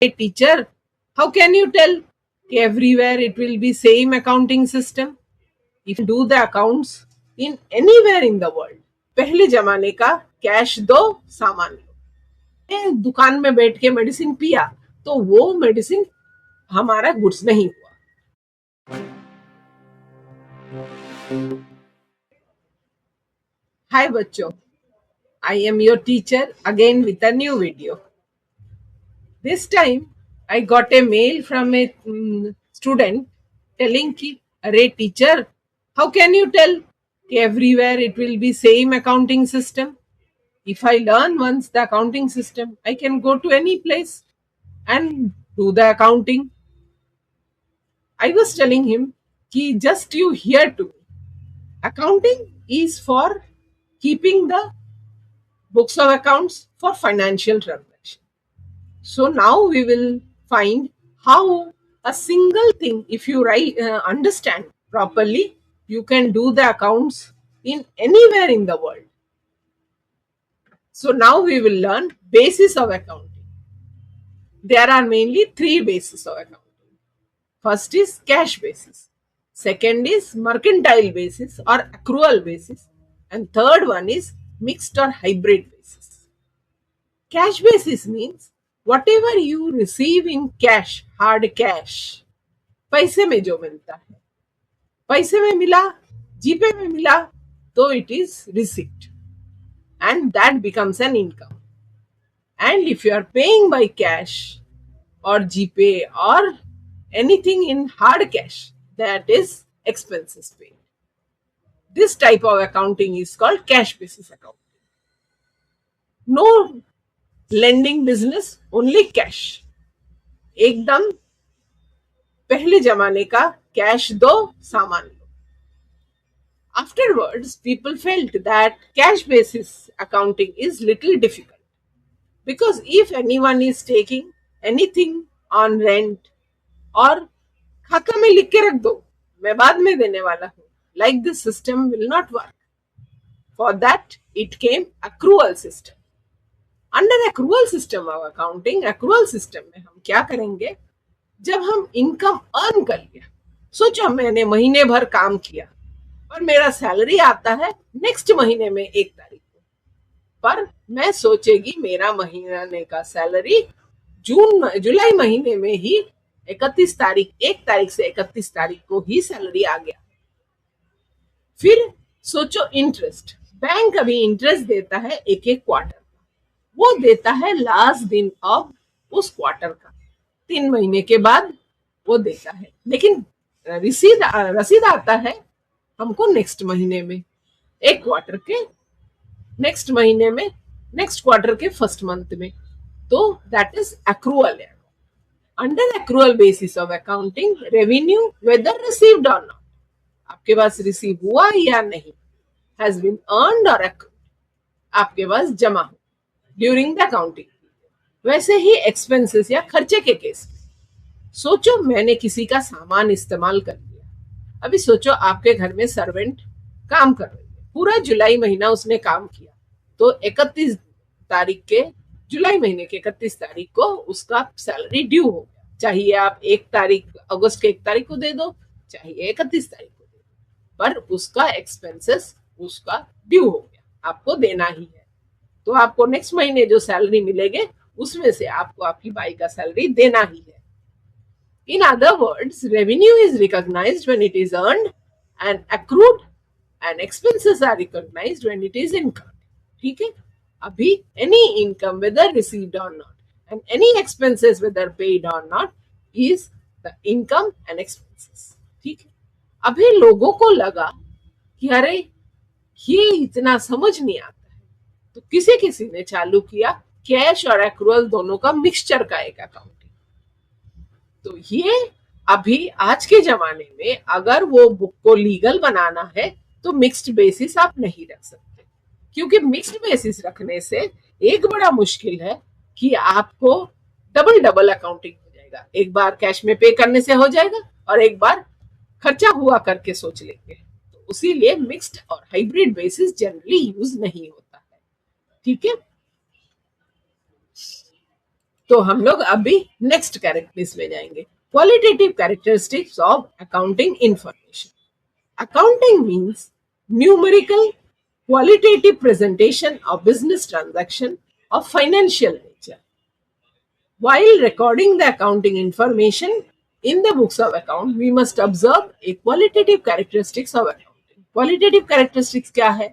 Hey teacher, how can you tell everywhere it will be same accounting system? If you do the accounts in anywhere in the world. पहले जमाने का cash दो सामान लो। ये दुकान में बैठ के मेडिसिन पिया तो वो मेडिसिन हमारा गुड्स नहीं हुआ। हाय बच्चों, I am your teacher again with a new video. This time I got a mail from a student telling कि अरे teacher, how can you tell everywhere it will be same accounting system? If I learn once the accounting system, I can go to any place and do the accounting. I was telling him कि just you hear to me. Accounting is for keeping the books of accounts for financial transaction. So now we will find how a single thing, if you understand properly, you can do the accounts in anywhere in the world. So now we will learn basis of accounting. There are mainly three bases of accounting. First is cash basis. Second is mercantile basis or accrual basis. And third one is mixed or hybrid basis. Cash basis means whatever you receive in cash, hard cash, पैसे में जो मिलता है, पैसे में मिला, जीपे में मिला, तो it is receipt and that becomes an income. And if you are paying by cash or GPay or anything in hard cash, that is expenses paid. This type of accounting is called cash basis accounting. No lending business, only cash. एकदम पहले जमाने का cash दो सामान लो. Afterwards, people felt that cash basis accounting is little difficult because if anyone is taking anything on rent और खाता में लिख के रख दो, मैं बाद में देने वाला हूँ, like this system will not work. For that, it came accrual system. Under accrual system of accounting, accrual system में हम क्या करेंगे? जब हम इनकम अर्न कर लिया, सोचो मैंने महीने भर काम किया और मेरा सैलरी आता है नेक्स्ट महीने में 1 तारीख को, पर मैं सोचेगी मेरा महीने का सैलरी जुलाई महीने में ही 31 तारीख 1 तारीख से 31 तारीख को ही सैलरी आ गया. फिर सोचो इंटरेस्ट, बैंक अभी इंटरेस्ट देता है एक क्वार्टर का, वो देता है लास्ट दिन ऑफ उस क्वार्टर का, 3 महीने के बाद वो देता है, लेकिन रसीद आता है हमको नेक्स्ट महीने में, एक क्वार्टर के नेक्स्ट महीने में, नेक्स्ट क्वार्टर के फर्स्ट मंथ में, तो that is accrual. Under accrual basis of accounting, revenue whether received और नॉट, आपके पास रिसीव हुआ या नहीं, हैज बीन अर्न्ड और accrued, आपके पास जमा हो ड्यूरिंग द अकाउंटिंग. वैसे ही एक्सपेंसेस या खर्चे के केस में, सोचो मैंने किसी का सामान इस्तेमाल कर लिया. अभी सोचो आपके घर में सर्वेंट काम कर रही है, पूरा जुलाई महीना उसने काम किया, तो 31 तारीख के जुलाई महीने के 31 तारीख को उसका सैलरी ड्यू हो गया. चाहिए आप 1 तारीख अगस्त के 1 तारीख को दे दो, चाहिए 31 तारीख को दे दो, पर उसका एक्सपेंसेस उसका ड्यू हो गया, आपको देना ही है. तो आपको नेक्स्ट महीने जो सैलरी मिलेगे उसमें से आपको आपकी बाई का सैलरी देना ही है. In other words, revenue is recognized when it is earned and accrued, and expenses are recognized when it is incurred. ठीक है? अभी any income whether received or not and any expenses whether paid or not is the income and expenses. ठीक है? अभी लोगों को लगा कि अरे ये इतना समझ नहीं आता है, तो किसी ने चालू किया कैश और एक्रूअल दोनों का मिक्सचर का एक अकाउंटिंग. तो ये अभी आज के जमाने में अगर वो बुक को लीगल बनाना है तो मिक्स्ड बेसिस आप नहीं रख सकते, क्योंकि मिक्स्ड बेसिस रखने से एक बड़ा मुश्किल है कि आपको डबल अकाउंटिंग हो जाएगा. एक बार कैश में पे करने से हो जाएगा और एक बार खर्चा हुआ करके सोच लेंगे. तो उसीलिए मिक्स्ड और हाइब्रिड बेसिस जनरली यूज नहीं होता है. ठीक है? तो हम लोग अभी नेक्स्ट कैरेक्टरिस्टिक्स में जाएंगे, qualitative characteristics of accounting information. Accounting means numerical, qualitative presentation of business transaction of financial nature. While recording the accounting information in the books of account, we must observe a qualitative characteristics of accounting. Qualitative characteristics क्या है?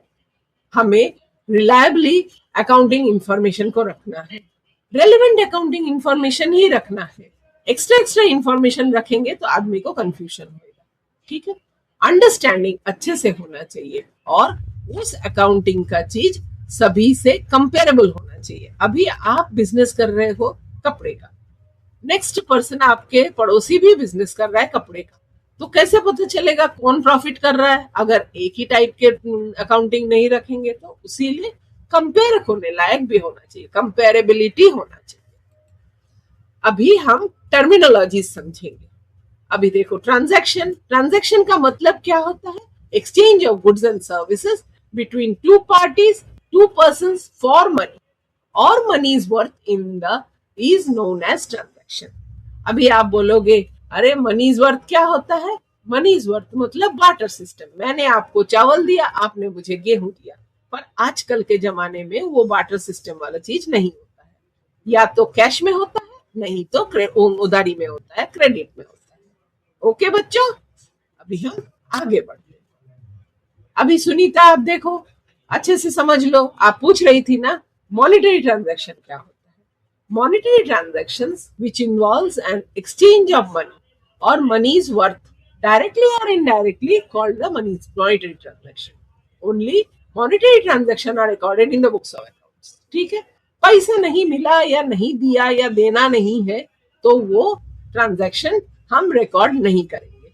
हमें reliably accounting information को रखना है, relevant accounting information ही रखना है. Extra extra information रखेंगे तो आदमी को कंफ्यूजन होगा. ठीक है. अंडरस्टैंडिंग अच्छे से होना चाहिए और उस अकाउंटिंग का चीज सभी से कंपेरेबल होना चाहिए. अभी आप बिजनेस कर रहे हो कपड़े का, नेक्स्ट पर्सन आपके पड़ोसी भी बिजनेस कर रहा है कपड़े का, तो कैसे पता चलेगा कौन प्रॉफिट कर रहा है? अगर एक ही टाइप के अकाउंटिंग नहीं रखेंगे तो. इसीलिए कंपेयर होने लायक भी होना चाहिए, कंपेरेबिलिटी होना चाहिए. अभी हम टर्मिनोलॉजी समझेंगे. अभी देखो, ट्रांजैक्शन. ट्रांजैक्शन का मतलब क्या होता है? Exchange of goods and services between two parties, two persons for money और money is worth in the is known as transaction. अभी आप बोलोगे अरे मनी इज वर्थ क्या होता है? मनी इज वर्थ मतलब बार्टर सिस्टम. मैंने आपको चावल दिया, आपने मुझे गेहूं दिया. पर आजकल के जमाने में वो बार्टर सिस्टम वाला चीज नहीं होता है. या तो कैश में होता है, नहीं तो उधारी में होता है, क्रेडिट में होता है. ओके बच्चों, अभी हम आगे बढ़ते हैं. अभी सुनीता आप देखो, अच्छे से समझ लो. आप पूछ रही थी ना मॉनेटरी ट्रांजैक्शन क्या होता है. Monetary transactions which involves an exchange of money or money's worth directly or indirectly called the monetary transaction. Only monetary transaction are recorded in the books of accounts. ठीक है. पैसा नहीं मिला या नहीं दिया या देना नहीं है तो वो ट्रांजैक्शन हम रिकॉर्ड नहीं करेंगे.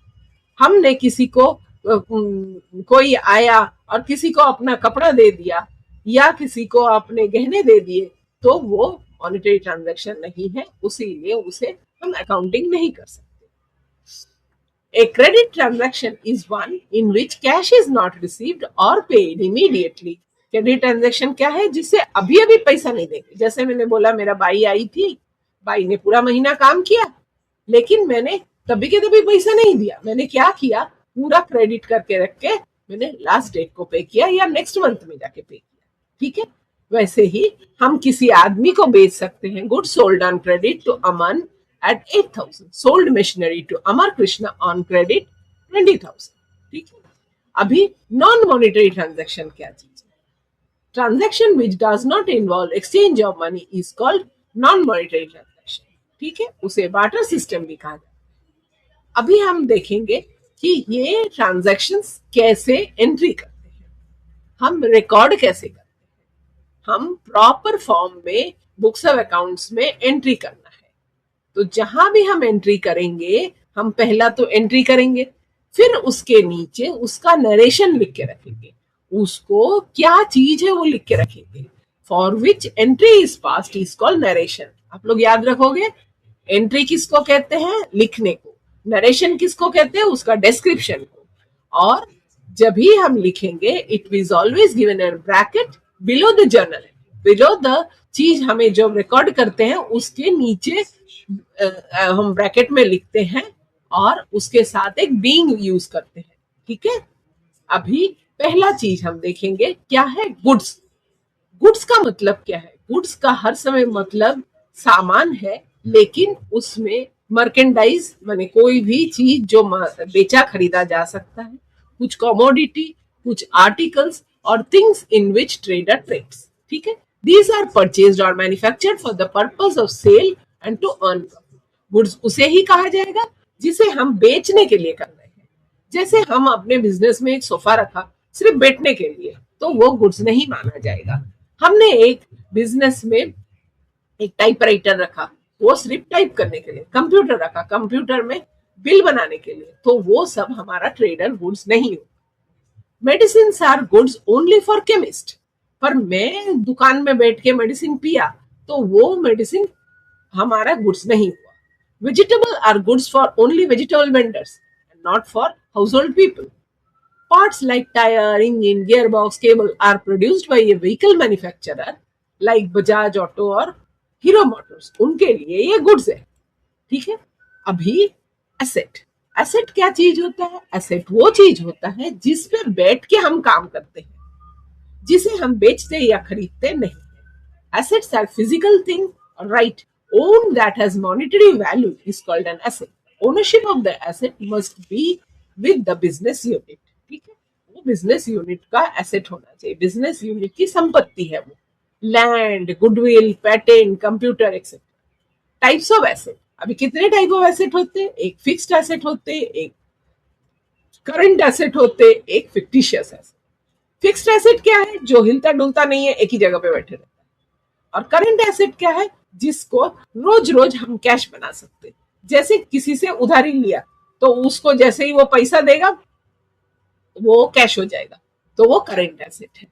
हमने किसी को कोई आया और किसी को अपना कपड़ा दे दिया या किसी को अपने गहने दे दिए तो वो मॉनेटरी ट्रांजैक्शन नहीं है, उसीलिए उसे हम अकाउंटिंग नहीं कर सकते. A credit transaction is one in which cash is not received or paid immediately. Credit transaction क्या है? जिससे अभी अभी पैसा नहीं देंगे. जैसे मैंने बोला मेरा बाई आई थी, बाई ने पूरा महीना काम किया लेकिन मैंने तभी के तभी पैसा नहीं दिया. मैंने क्या किया, पूरा क्रेडिट करके रख के मैंने लास्ट डेट को पे किया या नेक्स्ट मंथ में जाके पे किया. ठीक है. वैसे ही हम किसी आदमी को बेच सकते हैं. Good sold on credit to Aman at 8,000. Sold machinery to Amar Krishna on credit 20,000. ठीक है. अभी नॉन मॉनिटरी ट्रांजैक्शन क्या चीज है? Transaction which does not involve exchange of money is called non monetary transaction. ठीक है. उसे बार्टर सिस्टम भी कहा जाता है. अभी हम देखेंगे कि ये ट्रांजैक्शंस कैसे एंट्री करते हैं, हम रिकॉर्ड कैसे करते हैं. हम प्रॉपर फॉर्म में बुक्स ऑफ अकाउंट्स में एंट्री करना है. तो जहां भी हम एंट्री करेंगे, हम पहला तो एंट्री करेंगे, फिर उसके नीचे उसका नरेशन लिख के रखेंगे. उसको क्या चीज है वो लिख के रखेंगे. For which entry is passed is called narration. आप लोग याद रखोगे, एंट्री किसको कहते हैं? लिखने को. नरेशन किसको कहते हैं? उसका डिस्क्रिप्शन को. और जब भी हम लिखेंगे, it is always given in bracket below the journal. Below the चीज हमें जो रिकॉर्ड करते हैं उसके नीचे हम ब्रैकेट में लिखते हैं और उसके साथ एक बीइंग यूज करते हैं. ठीक है. अभी पहला चीज हम देखेंगे क्या है, गुड्स. गुड्स का मतलब क्या है? गुड्स का हर समय मतलब सामान है, लेकिन उसमें मर्केंडाइज माने कोई भी चीज जो बेचा खरीदा जा सकता है. कुछ कमोडिटी, कुछ आर्टिकल्स और things in which trader trades. ठीक है. These are purchased or manufactured for the purpose of sale and to earn profit. Goods उसे ही कहा जाएगा जिसे हम बेचने के लिए कर रहे हैं. जैसे हम अपने बिजनेस में एक सोफा रखा सिर्फ बैठने के लिए, तो वो गुड्स नहीं माना जाएगा. हमने एक बिजनेस में एक टाइपराइटर रखा, वो सिर्फ टाइप करने के लिए. कंप्यूटर रखा, कंप्यूटर में बिल बनाने के लिए, तो वो सब हमारा ट्रेडर गुड्स नहीं हो. Medicine are goods only for chemist. पर मैं दुकान में बैठ के मेडिसिन पिया तो वो मेडिसिन हमारा गुड्स नहीं हुआ. Vegetable are goods for only vegetable vendors and not for household people. Parts like tyre, engine, gear box, cable are produced by a vehicle manufacturer like Bajaj auto और Hero motors, उनके लिए ये goods है, ठीक है। अभी एसेट, एसेट क्या चीज होता है? एसेट वो चीज होता है जिस पे बैठ के हम काम करते हैं, जिसे हम बेचते या खरीदते नहीं है। Assets are physical thing, right, own that has monetary value is called an asset. Ownership of the asset must be with the business unit, ठीक है। वो बिजनेस यूनिट का एसेट होना चाहिए, बिजनेस यूनिट की संपत्ति है वो। Land, goodwill, patent, computer etcetera. Types of asset, अभी कितने टाइप ऑफ एसेट होते हैं? एक फिक्स्ड एसेट होते, एक करंट एसेट होते, एक फिक्टिशियस एसेट। फिक्स्ड एसेट क्या है? जो हिलता डुलता नहीं है, एक ही जगह पे बैठे रहता है। और करंट एसेट क्या है? जिसको रोज रोज हम कैश बना सकते, जैसे किसी से उधारी लिया तो उसको जैसे ही वो पैसा देगा वो कैश हो जाएगा, तो वो करंट एसेट है,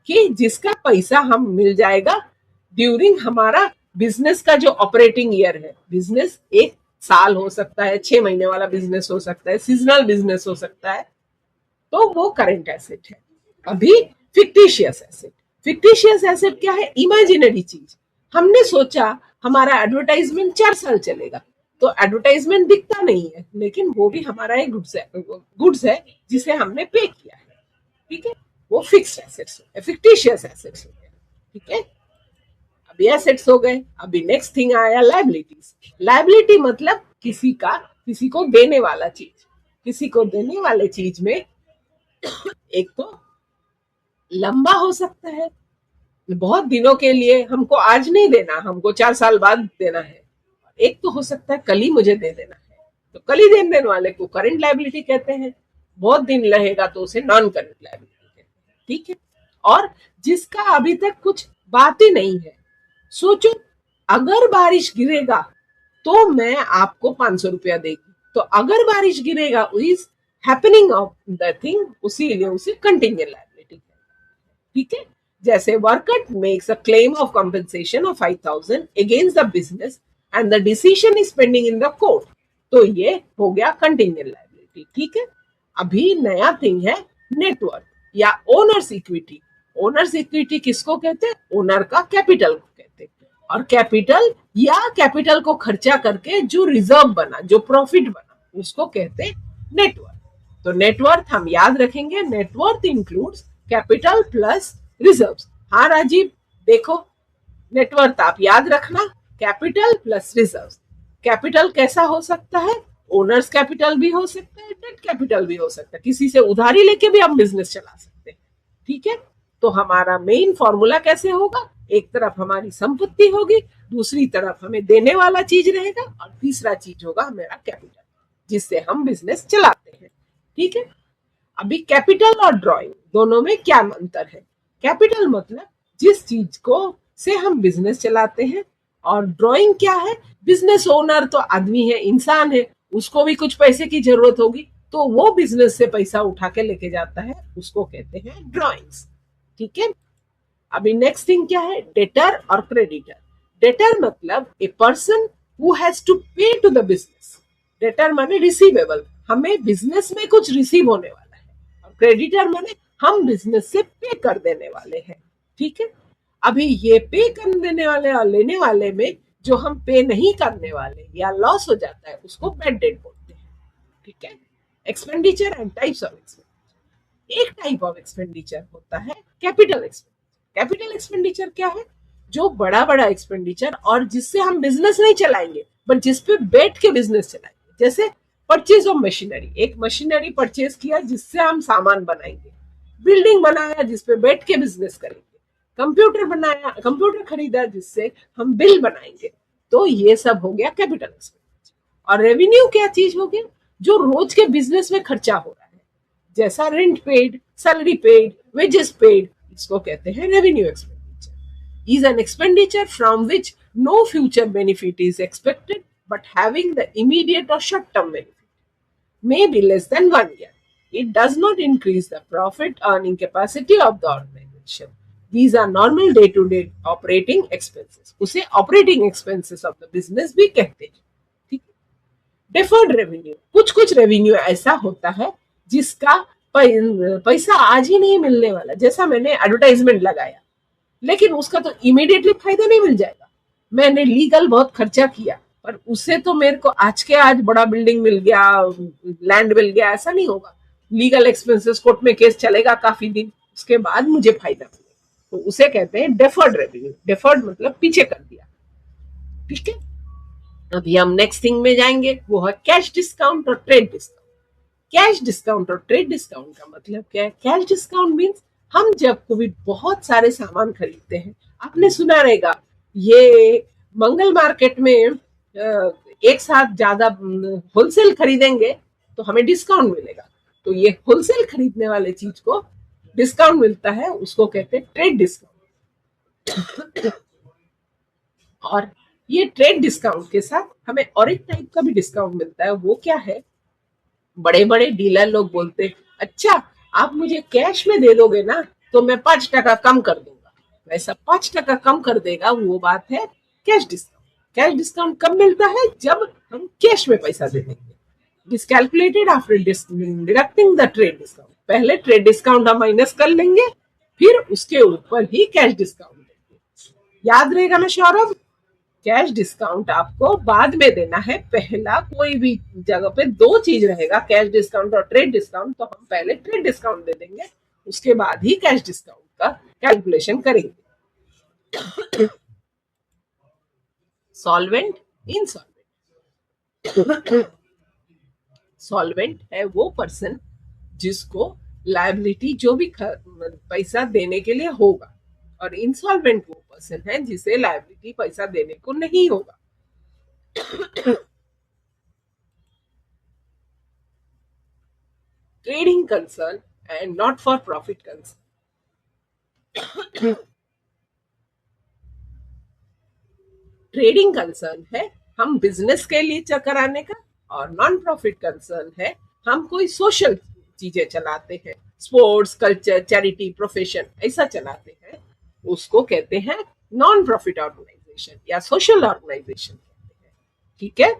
कि जिसका पैसा हम मिल जाएगा ड्यूरिंग हमारा बिजनेस का जो ऑपरेटिंग ईयर है। बिजनेस एक साल हो सकता है, 6 महीने वाला बिजनेस हो सकता है, सीजनल बिजनेस हो सकता है, तो वो करंट एसेट है। अभी फिक्टिशियस एसेट, फिक्टिशियस एसेट क्या है? इमेजिनरी चीज। हमने सोचा हमारा एडवर्टाइजमेंट 4 साल चलेगा, तो एडवर्टाइजमेंट दिखता नहीं है, लेकिन वो भी हमारा एक गुड्स है जिसे हमने पे किया है, ठीक है। वो फिक्स्ड एसेट्स है, फिक्टिशियस एसेट्स हो गया, ठीक है। अभी एसेट्स हो गए, अभी नेक्स्ट थिंग आया लायबिलिटीज। लायबिलिटी मतलब किसी को देने वाला चीज, किसी को देने वाले चीज में एक तो लंबा हो सकता है, बहुत दिनों के लिए, हमको आज नहीं देना, हमको 4 साल बाद देना है। एक तो हो सकता है कल ही मुझे दे देना है, तो कल ही देने वाले को करंट लायबिलिटी कहते हैं। बहुत दिन रहेगा तो उसे नॉन करंट लायबिलिटी कहते हैं, ठीक है। और जिसका अभी तक कुछ बात ही नहीं है, सोचो अगर बारिश गिरेगा तो मैं आपको 500 रुपया देगी, तो अगर बारिश गिरेगा is happening of the thing, उसी लिए उसे कंटिजेंट लायबिलिटी, ठीक है। जैसे worker makes a claim of compensation of 5,000 against the business and the decision is pending in the court, तो ये हो गया कंटिजेंट लायबिलिटी, ठीक है। अभी नया थिंग है नेटवर्क या ओनर्स इक्विटी। ओनर्स इक्विटी किसको कहते हैं? ओनर का कैपिटल को कहते हैं। और कैपिटल या कैपिटल को खर्चा करके जो रिजर्व बना, जो प्रॉफिट बना, उसको कहते हैं नेटवर्क। तो नेटवर्थ हम याद रखेंगे, net worth includes capital plus reserves. हाँ राजीव, देखो नेटवर्थ आप याद रखना, कैपिटल प्लस रिजर्व्स। कैपिटल कैसा हो सकता है? ओनर्स कैपिटल भी हो सकता है, डेट कैपिटल भी हो सकता है, किसी से उधारी लेके भी हम बिजनेस चला सकते हैं, ठीक है। तो हमारा मेन फॉर्मूला कैसे होगा? एक तरफ हमारी संपत्ति होगी, दूसरी तरफ हमें देने वाला चीज रहेगा, और तीसरा चीज होगा हमारा कैपिटल, जिससे हम बिजनेस चलाते हैं, ठीक है। अभी कैपिटल और ड्राइंग दोनों में क्या अंतर है? कैपिटल मतलब जिस चीज को से हम बिजनेस चलाते हैं, और ड्राइंग क्या है? बिजनेस ओनर तो आदमी है, इंसान है, उसको भी कुछ पैसे की जरूरत होगी, तो वो बिजनेस से पैसा उठा के लेके जाता है, उसको कहते हैं ड्राइंग्स, ठीक है। अभी नेक्स्ट थिंग क्या है? डेटर और क्रेडिटर। डेटर मतलब a person who has to pay to the business. Debtor माने रिसीवेबल, हमें बिजनेस में कुछ रिसीव होने वाला है, और क्रेडिटर माने हम बिजनेस से पे कर देने वाले हैं, ठीक है। अभी ये पे कर देने वाले और लेने वाले में जो हम पे नहीं करने वाले या लॉस हो जाता है, उसको बैड डेट बोलते हैं, ठीक है। Expenditure and types of expenditure. एक टाइप ऑफ एक्सपेंडिचर होता है कैपिटल एक्सपेंडिचर। कैपिटल एक्सपेंडिचर क्या है? जो बड़ा बड़ा एक्सपेंडिचर, और जिससे हम बिजनेस नहीं चलाएंगे, बट जिसपे बैठ के बिजनेस चलाएंगे। जैसे परचेज ऑफ मशीनरी, एक मशीनरी परचेज किया जिससे हम सामान बनाएंगे, बिल्डिंग बनाया जिसपे बैठ के बिजनेस करेंगे, कंप्यूटर बनाया, कंप्यूटर खरीदा जिससे हम बिल बनाएंगे, तो ये सब हो गया कैपिटल एक्सपेंडिचर। और रेवेन्यू क्या चीज हो गया? जो रोज के बिजनेस में खर्चा हो रहा है, जैसा rent paid, salary paid, wages paid, इसको कहते हैं revenue expenditure. Is an expenditure from which no future benefit is expected, but having the immediate or short term benefit may be less than 1 year. It does not increase the profit earning capacity of the organization. These are normal day-to-day operating expenses. उसे operating expenses of the business भी कहते हैं, ठीक है। Deferred revenue, कुछ revenue ऐसा होता है जिसका पैसा आज ही नहीं मिलने वाला, जैसा मैंने एडवर्टाइजमेंट लगाया, लेकिन उसका तो इमीडिएटली फायदा नहीं मिल जाएगा, मैंने लीगल बहुत खर्चा किया, पर उससे तो मेरे को आज के आज बड़ा बिल्डिंग मिल गया, लैंड मिल गया, ऐसा नहीं होगा। लीगल एक्सपेंसेस, कोर्ट में केस चलेगा काफी दिन, उसके बाद मुझे फायदा मिलेगा। तो उसे कहते हैं डेफर्ड रेवेन्यू। डेफर्ड मतलब पीछे कर दिया। ठीक है, अभी हम नेक्स्ट थिंग में जाएंगे, वो है कैश डिस्काउंट और ट्रेड डिस्काउंट। कैश डिस्काउंट और ट्रेड डिस्काउंट का मतलब क्या है? कैश डिस्काउंट मीन्स हम जब कोई बहुत सारे सामान खरीदते हैं, आपने सुना रहेगा ये मंगल मार्केट में एक साथ ज्यादा होलसेल खरीदेंगे तो हमें डिस्काउंट मिलेगा। तो ये होलसेल खरीदने वाले चीज को डिस्काउंट मिलता है, उसको कहते हैं ट्रेड डिस्काउंट। और ये ट्रेड डिस्काउंट के साथ हमें और एक टाइप का भी डिस्काउंट मिलता है। वो क्या है? बड़े बड़े डीलर लोग बोलते हैं, अच्छा आप मुझे कैश में दे दोगे ना तो मैं 5% कम कर दूंगा। वैसा 5% कम कर देगा, वो बात है कैश डिस्काउंट। कैश डिस्काउंट कब मिलता है? जब हम कैश में पैसा दे देंगे। It is calculated after deducting the trade discount. पहले ट्रेड डिस्काउंट हम माइनस कर लेंगे, फिर उसके ऊपर ही कैश डिस्काउंट देंगे। याद रहेगा ना सौरभ? कैश डिस्काउंट आपको बाद में देना है। पहला कोई भी जगह पे दो चीज रहेगा, कैश डिस्काउंट और ट्रेड डिस्काउंट, तो हम पहले ट्रेड डिस्काउंट दे देंगे, उसके बाद ही कैश डिस्काउंट का कैलकुलेशन करेंगे। Solvent, insolvent. सॉल्वेंट है वो पर्सन जिसको लायबिलिटी जो भी पैसा देने के लिए होगा, और इंसॉल्वेंट वो पर्सन है जिसे लायबिलिटी पैसा देने को नहीं होगा। Trading concern and not for profit concern. Trading concern है हम बिजनेस के लिए कराने का, और नॉन प्रॉफिट कंसर्न है हम कोई सोशल चीजें चलाते हैं, स्पोर्ट्स, कल्चर, चैरिटी, प्रोफेशन ऐसा चलाते हैं, उसको कहते हैं नॉन प्रॉफिट ऑर्गेनाइजेशन या सोशल ऑर्गेनाइजेशन कहते हैं। ठीक है,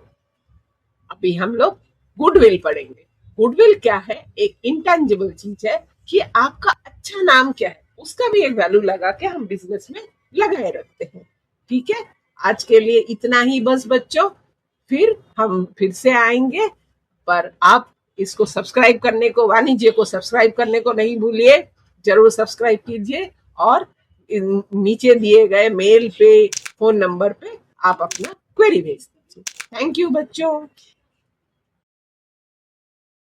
अभी हम लोग गुडविल पढ़ेंगे। गुडविल क्या है? एक इंटेंजिबल चीज है कि आपका अच्छा नाम क्या है, उसका भी एक वैल्यू लगा के हम बिजनेस में लगाए रखते हैं। ठीक है, आज के लिए इतना ही बस बच्चों, फिर हम फिर से आएंगे। पर आप इसको सब्सक्राइब करने को, वाणिज्य को सब्सक्राइब करने को नहीं भूलिए, जरूर सब्सक्राइब कीजिए। और नीचे दिए गए मेल पे, फोन नंबर पे आप अपना क्वेरी भेज दीजिए। थैंक यू बच्चों।